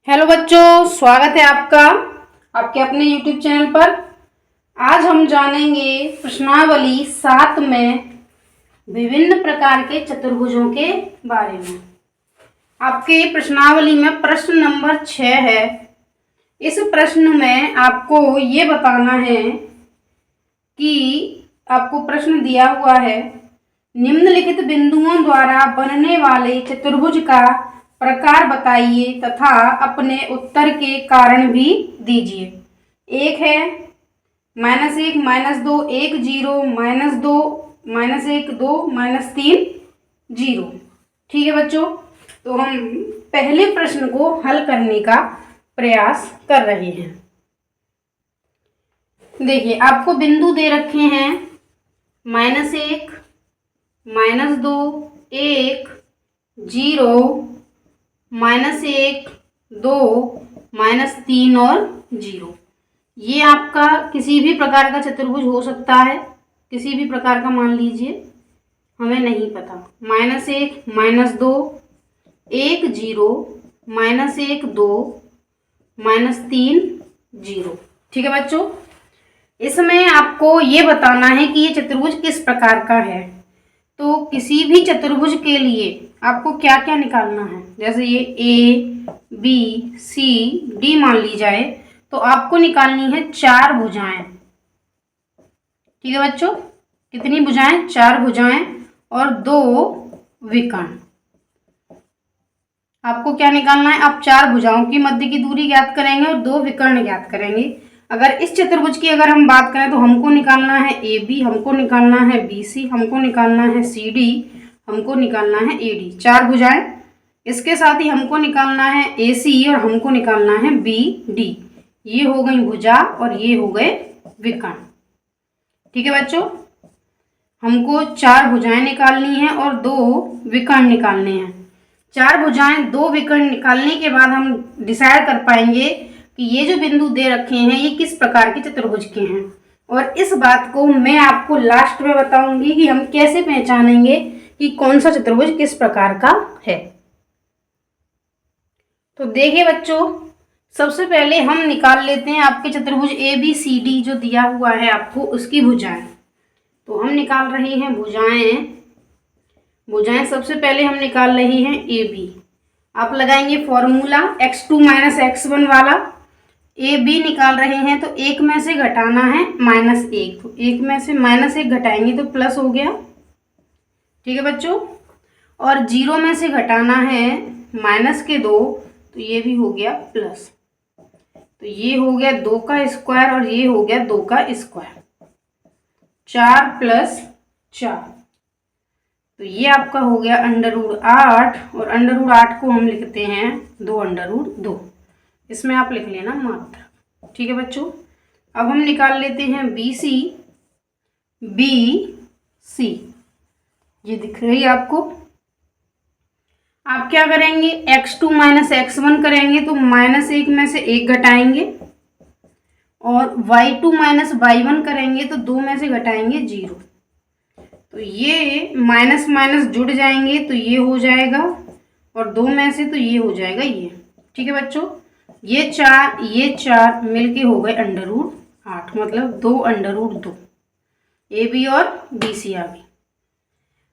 Hello बच्चों, स्वागत है आपका आपके अपने YouTube चैनल पर। आज हम जानेंगे प्रश्नावली 7 में विभिन्न प्रकार के चतुर्भुजों के बारे में। आपके प्रश्नावली में प्रश्न नंबर 6 है। इस प्रश्न में आपको ये बताना है कि आपको प्रश्न दिया हुआ है, निम्नलिखित बिंदुओं द्वारा बनने वाले चतुर्भुज का प्रकार बताइए तथा अपने उत्तर के कारण भी दीजिए। एक है -1, -2, 1, 0, -2, -1, 2, -3, 0। ठीक है बच्चों, तो हम पहले प्रश्न को हल करने का प्रयास कर रहे हैं। देखिए, आपको बिंदु दे रखे हैं -1, -2, 1, 0, -1, 2, -3 और 0। ये आपका किसी भी प्रकार का चतुर्भुज हो सकता है, किसी भी प्रकार का मान लीजिए, हमें नहीं पता। -1, -2, 1, 0, -1, 2, -3, 0। ठीक है बच्चों, इसमें आपको ये बताना है कि ये चतुर्भुज किस प्रकार का है। तो किसी भी चतुर्भुज के लिए आपको क्या क्या निकालना है, जैसे ये A, B, C, D मान ली जाए, तो आपको निकालनी है 4 भुजाएं। ठीक है बच्चों, कितनी भुजाएं? 4 भुजाएं और 2 विकर्ण। आपको क्या निकालना है? आप 4 भुजाओं की मध्य की दूरी ज्ञात करेंगे और 2 विकर्ण ज्ञात करेंगे। अगर इस चतुर्भुज की अगर हम बात करें तो हमको निकालना है AB, हमको निकालना है BC, हमको निकालना है CD, हमको निकालना है AD। 4 भुजाएं। इसके साथ ही हमको निकालना है AC और हमको निकालना है BD। ये हो गई भुजा और ये हो गए विकर्ण। ठीक है बच्चों, हमको 4 भुजाएं निकालनी है और 2 विकर्ण निकालने हैं। 4 भुजाएं 2 विकर्ण निकालने के बाद हम डिसाइड कर पाएंगे कि ये जो बिंदु दे रखे हैं ये किस प्रकार के चतुर्भुज के हैं। और इस बात को मैं आपको लास्ट में बताऊंगी कि हम कैसे पहचानेंगे कि कौन सा चतुर्भुज किस प्रकार का है। तो देखिए बच्चों, सबसे पहले हम निकाल लेते हैं आपके चतुर्भुज ABCD जो दिया हुआ है आपको, उसकी भुजाएं। तो हम निकाल रहे हैं भुजाएं सबसे पहले हम निकाल रहे हैं AB। आप लगाएंगे फॉर्मूला x2 - x1 वाला। AB निकाल रहे हैं तो 1 में से घटाना है -1, तो 1 में से -1 घटाएंगे तो प्लस हो गया। ठीक है बच्चों, और 0 में से घटाना है -2, तो ये भी हो गया प्लस। तो ये हो गया 2 का स्क्वायर और ये हो गया 2 का स्क्वायर, 4 + 4। तो ये आपका हो गया √8 और √8 को हम लिखते हैं 2√2। इसमें आप लिख लेना मात्र। ठीक है बच्चों, अब हम निकाल लेते हैं BC। ये दिख रही है आपको। आप क्या करेंगे? x2 - x1 करेंगे तो -1 में से 1 घटाएंगे और y2 - y1 करेंगे तो 2 में से घटाएंगे 0। तो ये माइनस माइनस जुड़ जाएंगे तो ये हो जाएगा और 2 में से तो ये हो जाएगा ये। ठीक है बच्चों, ये 4 मिलके हो गए √8, मतलब 2√2। AB और BC आ गई।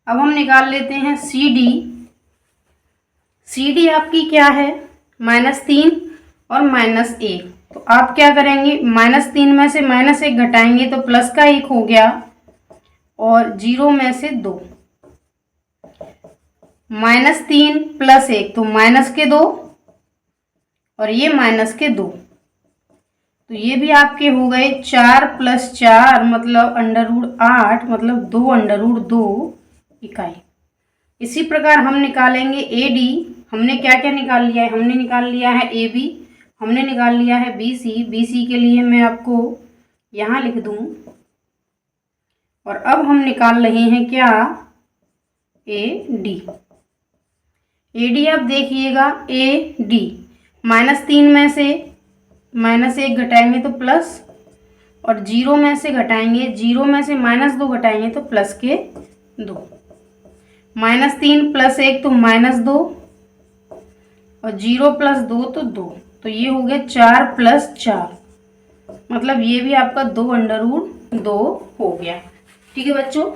अब हम निकाल लेते हैं CD आपकी क्या है? -3 और -1। तो आप क्या करेंगे? -3 में से -1 घटाएंगे तो प्लस का 1 हो गया और 0 में से 2। -3 + 1 तो -2 और ये -2। तो ये भी आपके हो गए 4 + 4 मतलब √8, मतलब 2√2 इकाई। इसी प्रकार हम निकालेंगे AD। हमने क्या क्या निकाल लिया है? हमने निकाल लिया है AB, हमने निकाल लिया है BC के लिए मैं आपको यहाँ लिख दूँ। और अब हम निकाल रहे हैं क्या? AD आप देखिएगा, AD -3 में से -1 घटाएंगे तो प्लस और 0 में से घटाएंगे, 0 में से -2 घटाएंगे तो प्लस के 2। -3 + 1 तो -2 और 0 प्लस 2 तो 2, तो ये हो गया 4 प्लस 4, मतलब ये भी आपका 2√2 हो गया। ठीक है बच्चों,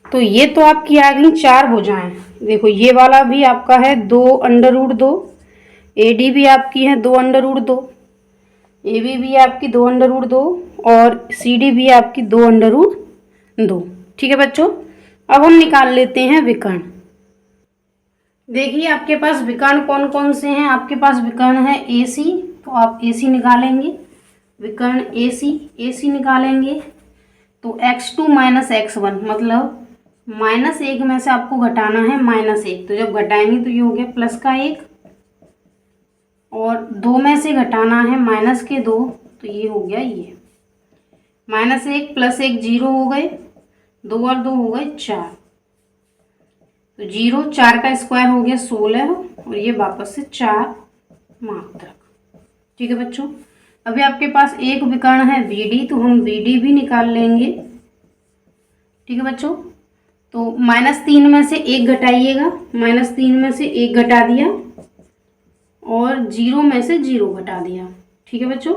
तो ये तो आपकी आ गई 4 भुजाएं। देखो ये वाला भी आपका है 2√2, AD भी आपकी है 2√2, AB भी आपकी 2√2 और CD भी आपकी 2√2। ठीक है बच्चों, अब हम निकाल लेते हैं विकर्ण। देखिए आपके पास विकर्ण कौन कौन से हैं। आपके पास विकर्ण है AC, तो आप AC निकालेंगे। विकर्ण AC निकालेंगे तो x2 माइनस x1, मतलब -1 में से आपको घटाना है -1, तो जब घटाएंगे तो ये हो गया +1, और 2 में से घटाना है -2, तो ये हो गया ये -1 + 1 0 हो गए, 2 और 2 हो गए 4, तो 0 4 का स्क्वायर हो गया 16, और ये वापस से 4 मात्रक। ठीक है बच्चों, अभी आपके पास एक विकर्ण है BD, तो हम BD भी निकाल लेंगे। ठीक है बच्चों, तो -3 में से 1 घटाइएगा, -3 में से 1 घटा दिया और 0 में से 0 घटा दिया। ठीक है बच्चों,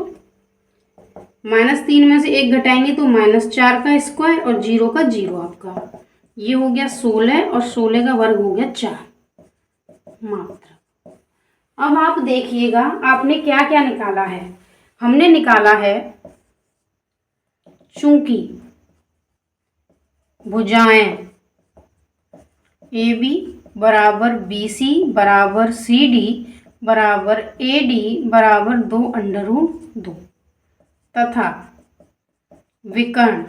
-3 में से 1 घटाएंगे तो -4 का स्क्वायर और 0 का 0 आपका, ये हो गया 16, और 16 का वर्ग हो गया 4 मात्र। अब आप देखिएगा आपने क्या क्या निकाला है। हमने निकाला है चूंकि भुजाएं AB बराबर BC बराबर CD बराबर AD बराबर 2√2 तथा विकर्ण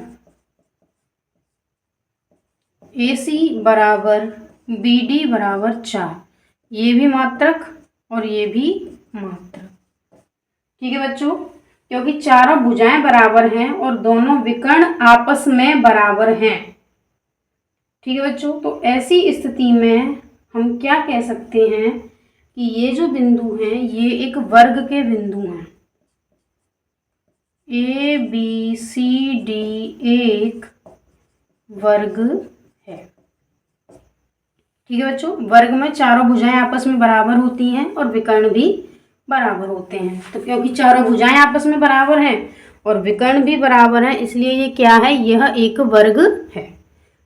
AC बराबर BD बराबर 4, ये भी मात्रक और ये भी मात्रक। ठीक है बच्चों, क्योंकि चारों भुजाएं बराबर हैं और दोनों विकर्ण आपस में बराबर हैं। ठीक है बच्चों, तो ऐसी स्थिति में हम क्या कह सकते हैं कि ये जो बिंदु हैं ये एक वर्ग के बिंदु हैं। ABCD एक वर्ग है। ठीक है बच्चों, वर्ग में चारों भुजाएं आपस में बराबर होती हैं और विकर्ण भी बराबर होते हैं। तो क्योंकि चारों भुजाएं आपस में बराबर हैं और विकर्ण भी बराबर हैं, इसलिए ये क्या है, यह एक वर्ग है।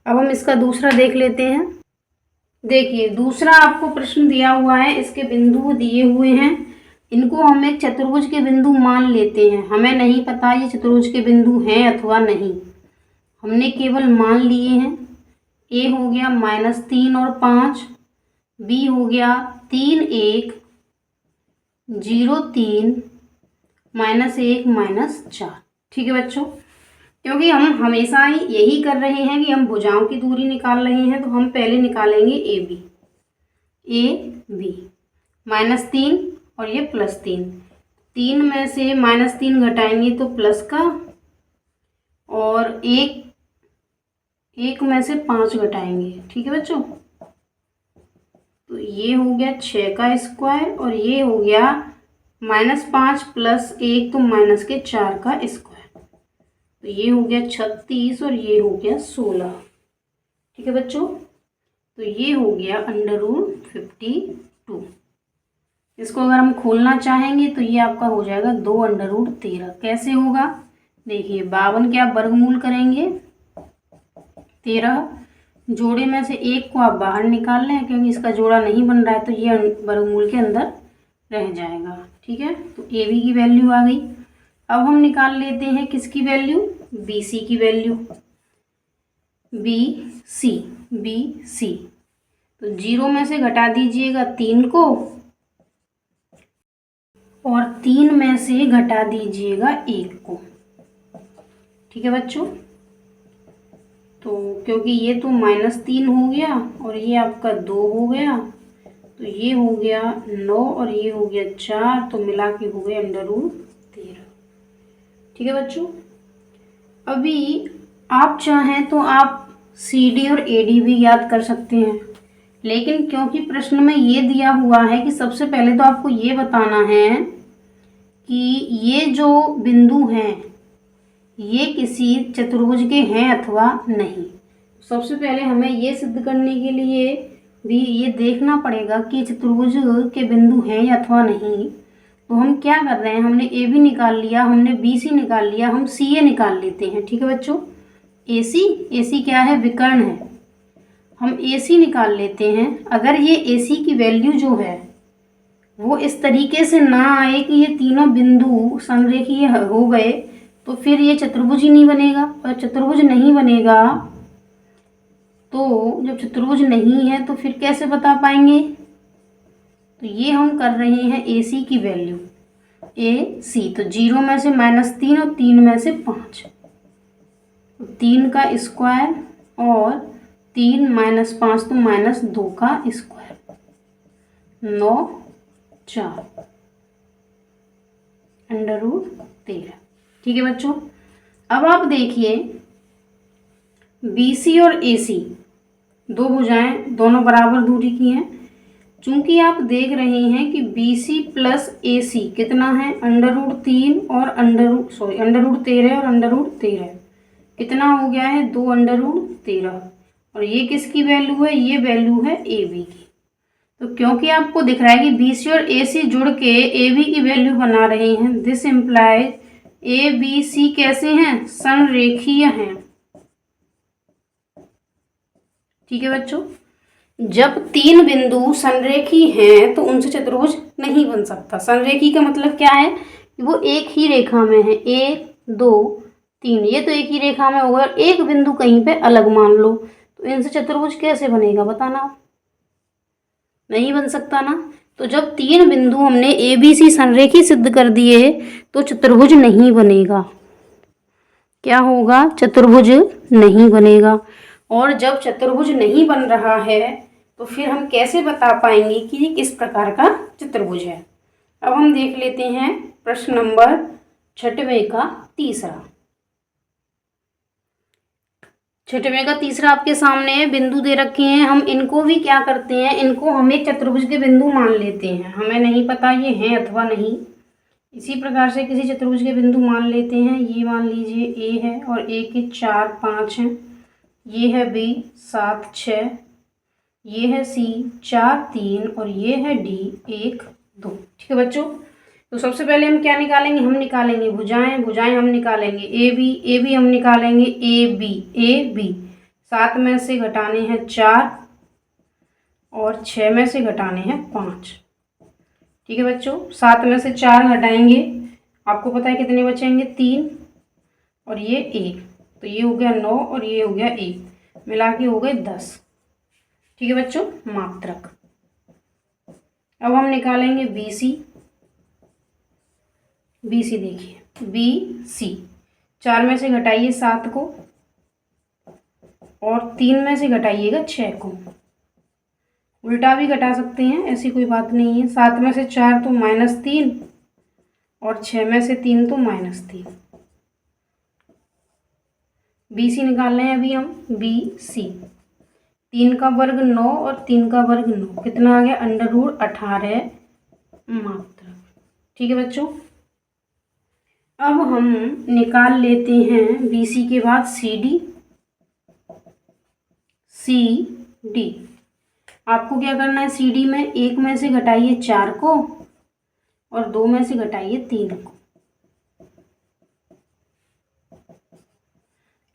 अब हम इसका दूसरा देख लेते हैं। देखिए दूसरा आपको प्रश्न दिया हुआ है, इसके बिंदु दिए हुए हैं, इनको हम एक चतुर्भुज के बिंदु मान लेते हैं। हमें नहीं पता ये चतुर्भुज के बिंदु हैं अथवा नहीं, हमने केवल मान लिए हैं। A हो गया -3 और 5, B हो गया 3 1 0 3 -1 -4। ठीक है बच्चों, क्योंकि हम हमेशा ही यही कर रहे हैं कि हम भुजाओं की दूरी निकाल रहे हैं, तो हम पहले निकालेंगे AB -3 और ये +3, 3 में से -3 घटाएंगे तो प्लस का, और एक में से 5 घटाएंगे। ठीक है बच्चों, तो ये हो गया 6 का स्क्वायर और ये हो गया -5 + 1 तो -4 का स्क्वायर, तो ये हो गया 36 और ये हो गया 16। ठीक है बच्चों, तो ये हो गया √52। इसको अगर हम खोलना चाहेंगे तो ये आपका हो जाएगा 2√13। कैसे होगा, देखिए 52 के आप वर्गमूल करेंगे, 13 जोड़े में से 1 को आप बाहर निकाल लें, क्योंकि इसका जोड़ा नहीं बन रहा है तो ये वर्गमूल के अंदर रह जाएगा। ठीक है, तो AB की वैल्यू आ गई। अब हम निकाल लेते हैं किसकी वैल्यू, BC की वैल्यू। BC तो 0 में से घटा दीजिएगा 3 को और 3 में से घटा दीजिएगा 1 को। ठीक है बच्चों, तो क्योंकि ये तो -3 हो गया और ये आपका 2 हो गया, तो ये हो गया 9 और ये हो गया 4, तो मिला के हो गया √13। ठीक है बच्चों, अभी आप चाहें तो आप CD और AD भी याद कर सकते हैं, लेकिन क्योंकि प्रश्न में ये दिया हुआ है कि सबसे पहले तो आपको ये बताना है कि ये जो बिंदु हैं ये किसी चतुर्भुज के हैं अथवा नहीं। सबसे पहले हमें ये सिद्ध करने के लिए भी ये देखना पड़ेगा कि चतुर्भुज के बिंदु हैं या अथवा नहीं। तो हम क्या कर रहे हैं, हमने ए बी निकाल लिया, हमने बी सी निकाल लिया, हम सी ए निकाल लेते हैं। ठीक है बच्चों, ए सी क्या है, विकर्ण है, हम ए सी निकाल लेते हैं। अगर ये ए सी की वैल्यू जो है वो इस तरीके से ना आए कि ये तीनों बिंदु संरेखीय हो गए, तो फिर ये चतुर्भुज ही नहीं बनेगा। और चतुर्भुज नहीं बनेगा तो जब चतुर्भुज नहीं है तो फिर कैसे बता पाएंगे। तो ये हम कर रहे हैं ए सी की वैल्यू, ए सी तो 0 में से -3 और 3 में से 5, 3 का स्क्वायर और 3 - 5 तो -2 का स्क्वायर, 9 4 √13। ठीक है बच्चों, अब आप देखिए BC और AC दो भुजाएं दोनों बराबर दूरी की हैं। चूंकि आप देख रहे हैं कि BC + AC कितना है, √3 और √13 और √13 कितना हो गया है, 2 √13। और ये किसकी वैल्यू है, ये वैल्यू है AB की। तो क्योंकि आपको दिख रहा है कि BC और AC जुड़ के AB की वैल्यू बना रहे हैं, दिस इम्प्लाइज ABC कैसे हैं, संरेखीय हैं। ठीक है बच्चों, जब तीन बिंदु संरेखी हैं तो उनसे चतुर्भुज नहीं बन सकता। संरेखी का मतलब क्या है कि वो एक ही रेखा में है, 1 2 3, ये तो एक ही रेखा में होगा। एक बिंदु कहीं पे अलग मान लो, तो इनसे चतुर्भुज कैसे बनेगा बताना, नहीं बन सकता ना। तो जब तीन बिंदु हमने ABC संरेखी सिद्ध कर दिए तो चतुर्भुज नहीं बनेगा। क्या होगा, चतुर्भुज नहीं बनेगा। और जब चतुर्भुज नहीं बन रहा है तो फिर हम कैसे बता पाएंगे कि ये किस प्रकार का चतुर्भुज है। अब हम देख लेते हैं प्रश्न नंबर 6वें का तीसरा। 6वें का तीसरा आपके सामने बिंदु दे रखे हैं। हम इनको भी क्या करते हैं, इनको हम एक चतुर्भुज के बिंदु मान लेते हैं। हमें नहीं पता ये हैं अथवा नहीं। इसी प्रकार से किसी चतुर्भुज के बिंदु मान लेते हैं। ये मान लीजिए A है और A के 4 5 हैं। ये है B 7 6, ये है C 4 3 और ये है D 1 2। ठीक है बच्चों, तो सबसे पहले हम क्या निकालेंगे, हम निकालेंगे भुजाएं हम निकालेंगे ए बी हम निकालेंगे ए बी 7 में से घटाने हैं 4 और 6 में से घटाने हैं 5। ठीक है बच्चों, 7 में से 4 घटाएंगे, आपको पता है कितने बचेंगे, 3 और ये 1, तो ये हो गया 9 और ये हो गया 1, मिला के हो गए 10। ठीक है बच्चों, मात्रक। अब हम निकालेंगे BC देखिए BC 4 में से घटाइए 7 को और 3 में से घटाइएगा 6 को। उल्टा भी घटा सकते हैं, ऐसी कोई बात नहीं है। 7 में से 4 तो -3 और 6 में से 3 तो -3। BC निकाल रहे हैं अभी हम, BC 3 का वर्ग 9 और 3 का वर्ग 9, कितना आ गया, √18 मात्रक। ठीक है बच्चों, अब हम निकाल लेते हैं BC के बाद CD। आपको क्या करना है, CD में 1 में से घटाइए 4 को और 2 में से घटाइए 3 को।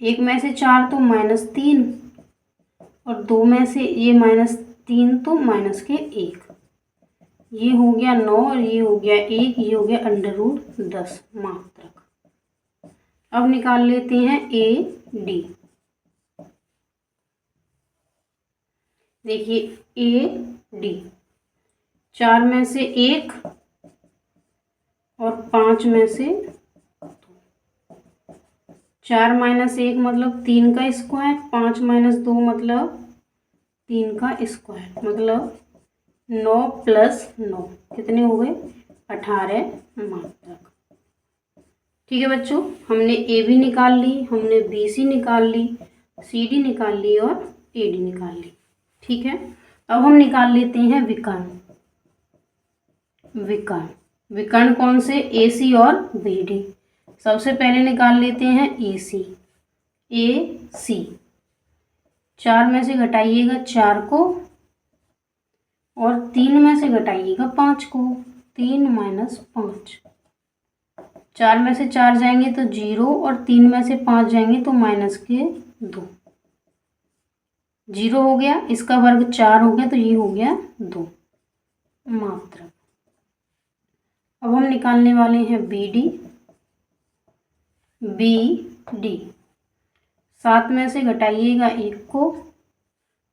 1 में से 4 तो -3 और 2 में से ये -3 तो -1, ये हो गया 9 और ये हो गया 1, ये हो गया √10 मात्रक। अब निकाल लेते हैं AD। देखिए AD 4 में से 1 और 5 में से 4 - 1 मतलब 3 का स्क्वायर, 5 - 2 मतलब 3 का स्क्वायर, मतलब 9 + 9 कितने हो गए, 18 मात्रक। ठीक है बच्चों, हमने AB निकाल ली, हमने BC निकाल ली, CD निकाल ली और AD निकाल ली। ठीक है, अब हम निकाल लेते हैं विकर्ण। विकर्ण कौन से, AC और BD। सबसे पहले निकाल लेते हैं AC। 4 में से घटाइएगा 4 को और 3 में से घटाइएगा 5 को, 3 माइनस 5। 4 में से 4 जाएंगे तो 0 और 3 में से 5 जाएंगे तो माइनस के 2। 0 हो गया, इसका वर्ग 4 हो गया तो ये हो गया 2 मात्रक। अब हम निकालने वाले हैं BD। BD 7 में से घटाइएगा 1 को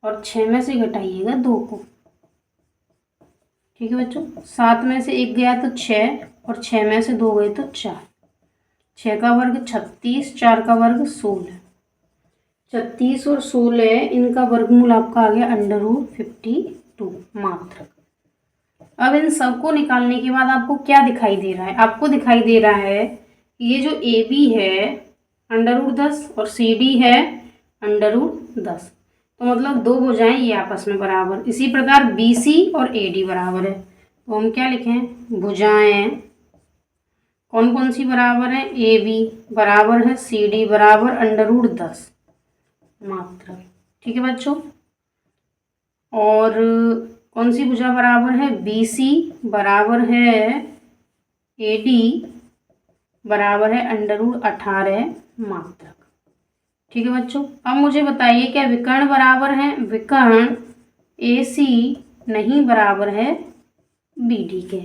और 6 में से घटाइएगा 2 को। ठीक है बच्चों, 7 में से 1 गया तो 6 और 6 में से 2 गए तो 4। 6 का वर्ग 36, 4 का वर्ग 16। 36 और 16 इनका वर्गमूल आपका आ गया √52 मात्रक। अब इन सबको निकालने के बाद आपको क्या दिखाई दे रहा है? आपको दिखाई दे रहा है कि ये जो AB है √10 और CD है √10, तो मतलब दो भुजाएं ये आपस में बराबर। इसी प्रकार BC और AD बराबर है, तो हम क्या लिखें? भुजाएं कौन कौन सी बराबर है? AB बराबर है CD बराबर √10 मात्रक। ठीक है बच्चों, और कौन सी भुजा बराबर है? BC बराबर है AD बराबर है √18 मात्रक। ठीक है बच्चों, अब मुझे बताइए क्या विकर्ण बराबर है? विकर्ण AC नहीं बराबर है BD के।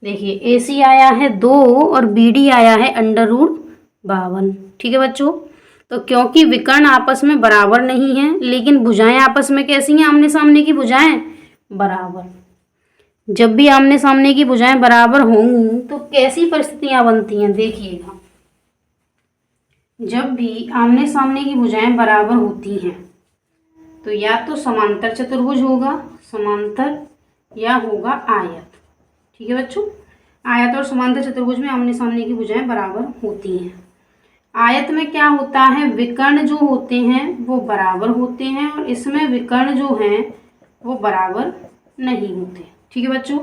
देखिए AC आया है 2 और BD आया है √52। ठीक है बच्चों, तो क्योंकि विकर्ण आपस में बराबर नहीं है लेकिन भुजाएं आपस में कैसी हैं? आमने सामने की भुजाएं बराबर। जब भी आमने सामने की भुजाएं बराबर होंगी तो कैसी परिस्थितियां बनती हैं? देखिएगा, जब भी आमने सामने की भुजाएं बराबर होती हैं तो या तो समांतर चतुर्भुज होगा, समांतर, या होगा आयत। ठीक है बच्चों, आयत और समांतर चतुर्भुज में आमने सामने की भुजाएं बराबर होती हैं। आयत में क्या होता है? विकर्ण जो होते हैं वो बराबर होते हैं और इसमें विकर्ण जो हैं वो बराबर नहीं होते। ठीक है बच्चों,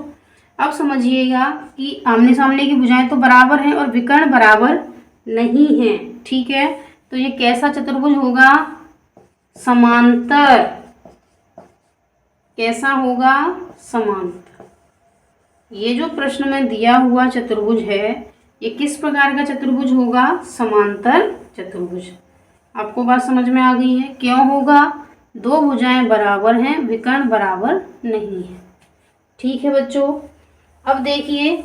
अब समझिएगा कि आमने सामने की भुजाएं तो बराबर हैं और विकर्ण बराबर नहीं हैं। ठीक है, तो ये कैसा चतुर्भुज होगा? समांतर। कैसा होगा? समांतर। ये जो प्रश्न में दिया हुआ चतुर्भुज है ये किस प्रकार का चतुर्भुज होगा? समांतर चतुर्भुज। आपको बात समझ में आ गई है? क्यों होगा? दो भुजाएं बराबर हैं, विकर्ण बराबर नहीं है। ठीक है बच्चों, अब देखिए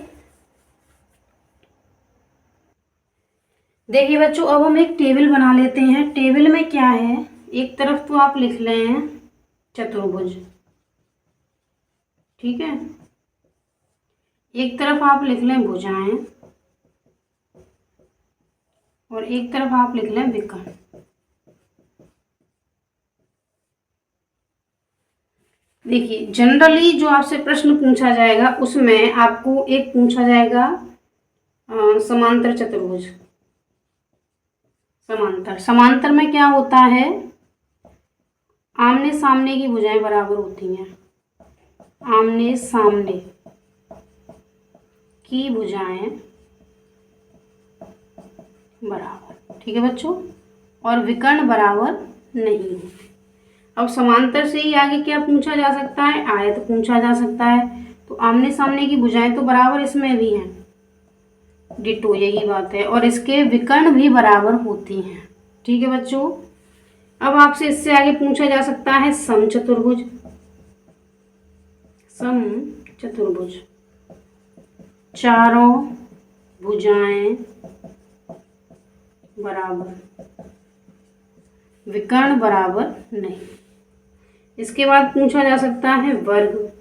बच्चों, अब हम एक टेबल बना लेते हैं। टेबल में क्या है? एक तरफ तो आप लिख लें चतुर्भुज, ठीक है, एक तरफ आप लिख लें भुजाएं और एक तरफ आप लिख लें विकर्ण। देखिए, जनरली जो आपसे प्रश्न पूछा जाएगा उसमें आपको एक पूछा जाएगा समांतर चतुर्भुज। समांतर में क्या होता है? आमने सामने की भुजाएं बराबर होती हैं। आमने सामने की भुजाएं बराबर। ठीक है बच्चों, और विकर्ण बराबर नहीं होते। अब समांतर से ही आगे क्या पूछा जा सकता है? आयत पूछा जा सकता है। तो आमने सामने की भुजाएं तो बराबर इसमें भी हैं, डिटो, यही बात है, और इसके विकर्ण भी बराबर होती हैं। ठीक है बच्चों, अब आपसे इससे आगे पूछा जा सकता है समचतुर्भुज। समचतुर्भुज, चारों भुजाएं बराबर, विकर्ण बराबर नहीं। इसके बाद पूछा जा सकता है वर्ग।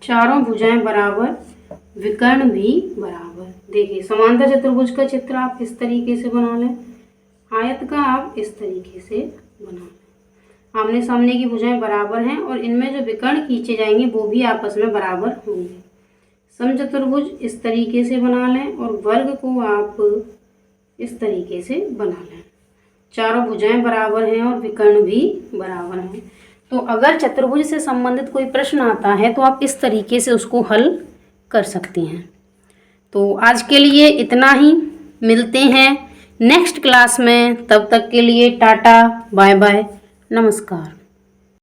चारों भुजाएं बराबर, विकर्ण भी बराबर। देखिए, समांतर चतुर्भुज का चित्र आप इस तरीके से बना लें, आयत का आप इस तरीके से बना लें। आमने सामने की भुजाएं बराबर हैं और इनमें जो विकर्ण खींचे जाएंगे वो भी आपस में बराबर होंगे। समचतुर्भुज इस तरीके से बना लें और वर्ग को आप इस तरीके से बना लें। चारों भुजाएं बराबर हैं और विकर्ण भी बराबर हैं। तो अगर चतुर्भुज से संबंधित कोई प्रश्न आता है तो आप इस तरीके से उसको हल कर सकती हैं। तो आज के लिए इतना ही, मिलते हैं नेक्स्ट क्लास में। तब तक के लिए टाटा, बाय बाय, नमस्कार।